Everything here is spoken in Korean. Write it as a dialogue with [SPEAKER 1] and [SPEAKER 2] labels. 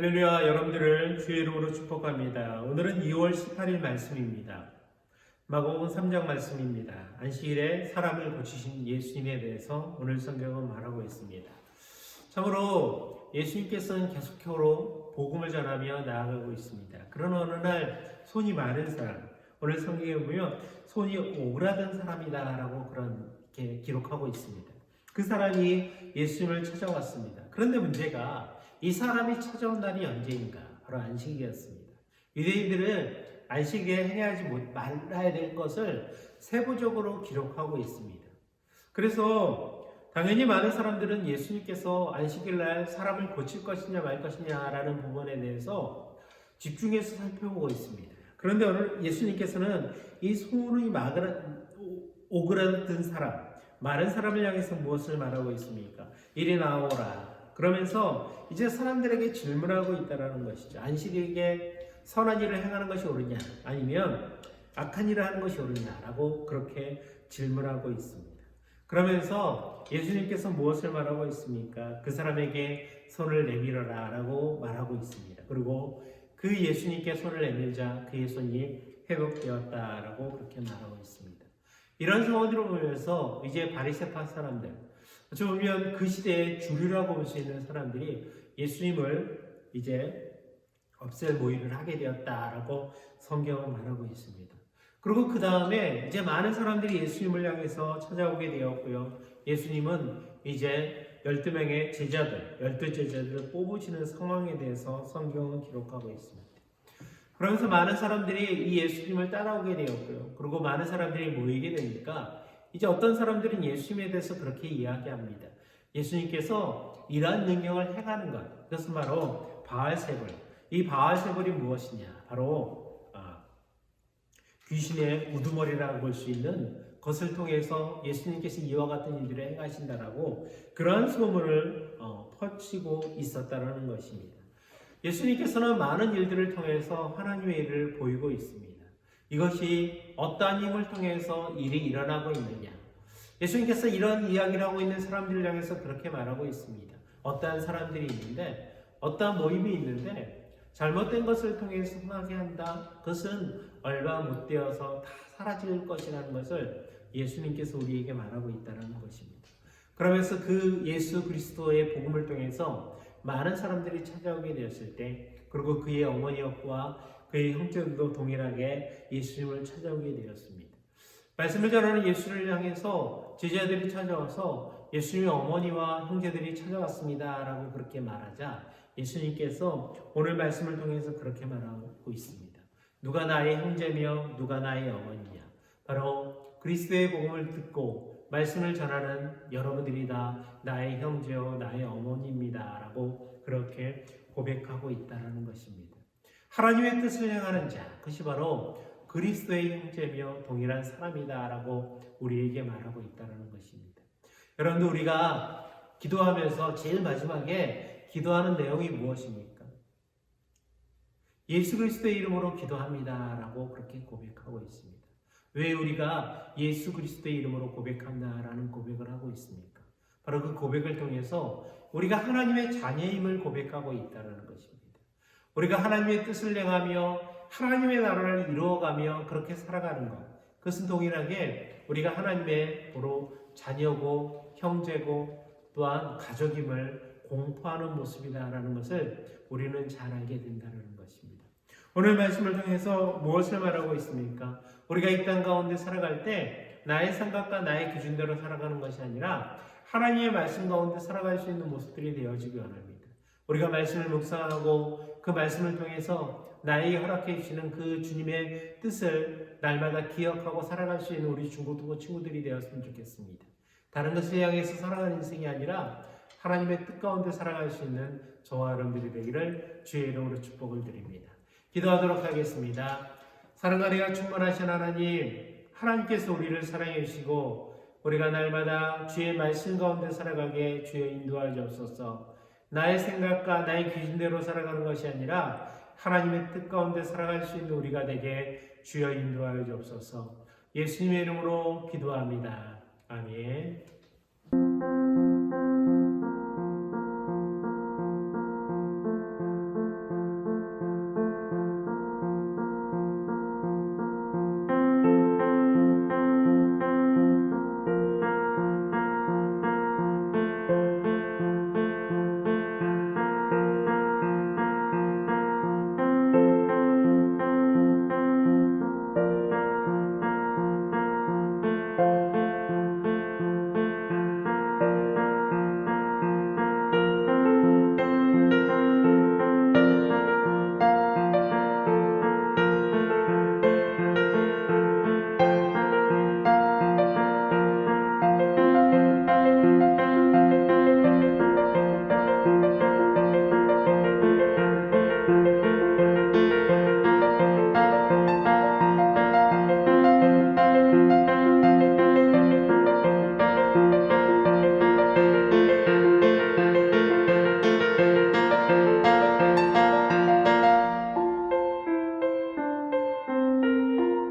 [SPEAKER 1] 할렐루야, 여러분들을 주의 이름으로 축복합니다. 오늘은 2월 18일 말씀입니다. 마가복음 3장 말씀입니다. 안식일에 사람을 고치신 예수님에 대해서 오늘 성경은 말하고 있습니다. 참으로 예수님께서는 계속적으로 복음을 전하며 나아가고 있습니다. 그런 어느 날 손이 마른 사람, 오늘 성경에 보면 손이 오그라든 사람이다 라고 그렇게 기록하고 있습니다. 그 사람이 예수님을 찾아왔습니다. 그런데 문제가 이 사람이 찾아온 날이 언제인가? 바로 안식일이었습니다. 유대인들은 안식일에 행하지 말아야 될 것을 세부적으로 기록하고 있습니다. 그래서 당연히 많은 사람들은 예수님께서 안식일 날 사람을 고칠 것이냐 말 것이냐라는 부분에 대해서 집중해서 살펴보고 있습니다. 그런데 오늘 예수님께서는 이 손이 오그라든 사람, 마른 사람을 향해서 무엇을 말하고 있습니까? 이리 나오라. 그러면서 이제 사람들에게 질문하고 있다는 것이죠. 안식일에 선한 일을 행하는 것이 옳으냐 아니면 악한 일을 하는 것이 옳으냐라고 그렇게 질문하고 있습니다. 그러면서 예수님께서 무엇을 말하고 있습니까? 그 사람에게 손을 내밀어라 라고 말하고 있습니다. 그리고 그 예수님께 손을 내밀자 그의 손이 회복되었다라고 그렇게 말하고 있습니다. 이런 상황들을 보면서 이제 바리새파 사람들, 어찌 보면 그 시대의 주류라고 볼 수 있는 사람들이 예수님을 이제 없앨 모의를 하게 되었다라고 성경은 말하고 있습니다. 그리고 그 다음에 이제 많은 사람들이 예수님을 향해서 찾아오게 되었고요. 예수님은 이제 12명의 제자들, 12제자들을 뽑으시는 상황에 대해서 성경은 기록하고 있습니다. 그러면서 많은 사람들이 이 예수님을 따라오게 되었고요. 그리고 많은 사람들이 모이게 되니까 이제 어떤 사람들은 예수님에 대해서 그렇게 이야기합니다. 예수님께서 이러한 능력을 행하는 것, 그것은 바로 바알세불. 이 바알세불이 무엇이냐? 바로 귀신의 우두머리라고 볼 수 있는 것을 통해서 예수님께서 이와 같은 일들을 행하신다라고 그러한 소문을 퍼치고 있었다는 것입니다. 예수님께서는 많은 일들을 통해서 하나님의 일을 보이고 있습니다. 이것이 어떠한 힘을 통해서 일이 일어나고 있느냐? 예수님께서 이런 이야기를 하고 있는 사람들을 향해서 그렇게 말하고 있습니다. 어떠한 사람들이 있는데, 어떠한 모임이 있는데 잘못된 것을 통해서 흥하게 한다. 그것은 얼마 못 되어서 다 사라질 것이라는 것을 예수님께서 우리에게 말하고 있다는 것입니다. 그러면서 그 예수 그리스도의 복음을 통해서 많은 사람들이 찾아오게 되었을 때, 그리고 그의 어머니와 그의 형제들도 동일하게 예수님을 찾아오게 되었습니다. 말씀을 전하는 예수를 향해서 제자들이 찾아와서 예수님의 어머니와 형제들이 찾아왔습니다 라고 그렇게 말하자 예수님께서 오늘 말씀을 통해서 그렇게 말하고 있습니다. 누가 나의 형제며 누가 나의 어머니냐? 바로 그리스도의 복음을 듣고 말씀을 전하는 여러분들이 다 나의 형제요 나의 어머니입니다 라고 그렇게 고백하고 있다는 것입니다. 하나님의 뜻을 행하는 자, 그것이 바로 그리스도의 형제며 동일한 사람이다 라고 우리에게 말하고 있다는 것입니다. 여러분들, 우리가 기도하면서 제일 마지막에 기도하는 내용이 무엇입니까? 예수 그리스도의 이름으로 기도합니다 라고 그렇게 고백하고 있습니다. 왜 우리가 예수 그리스도의 이름으로 고백한다라는 고백을 하고 있습니까? 바로 그 고백을 통해서 우리가 하나님의 자녀임을 고백하고 있다는 것입니다. 우리가 하나님의 뜻을 행하며 하나님의 나라를 이루어가며 그렇게 살아가는 것, 그것은 동일하게 우리가 하나님의 바로 자녀고 형제고 또한 가족임을 공포하는 모습이다라는 것을 우리는 잘 알게 된다는 것입니다. 오늘 말씀을 통해서 무엇을 말하고 있습니까? 우리가 이 땅 가운데 살아갈 때 나의 생각과 나의 기준대로 살아가는 것이 아니라 하나님의 말씀 가운데 살아갈 수 있는 모습들이 되어지기 원합니다. 우리가 말씀을 묵상하고 그 말씀을 통해서 나에게 허락해 주시는 그 주님의 뜻을 날마다 기억하고 살아갈 수 있는 우리 친구들이 되었으면 좋겠습니다. 다른 것을 향해서 살아가는 인생이 아니라 하나님의 뜻 가운데 살아갈 수 있는 저와 여러분들이 되기를 주의 이름으로 축복을 드립니다. 기도하도록 하겠습니다. 사랑과 은혜가 충만하신 하나님, 하나님께서 우리를 사랑해 주시고 우리가 날마다 주의 말씀 가운데 살아가게 주여 인도하여 주옵소서. 나의 생각과 나의 기준대로 살아가는 것이 아니라 하나님의 뜻 가운데 살아갈 수 있는 우리가 되게 주여 인도하여 주옵소서. 예수님의 이름으로 기도합니다. 아멘.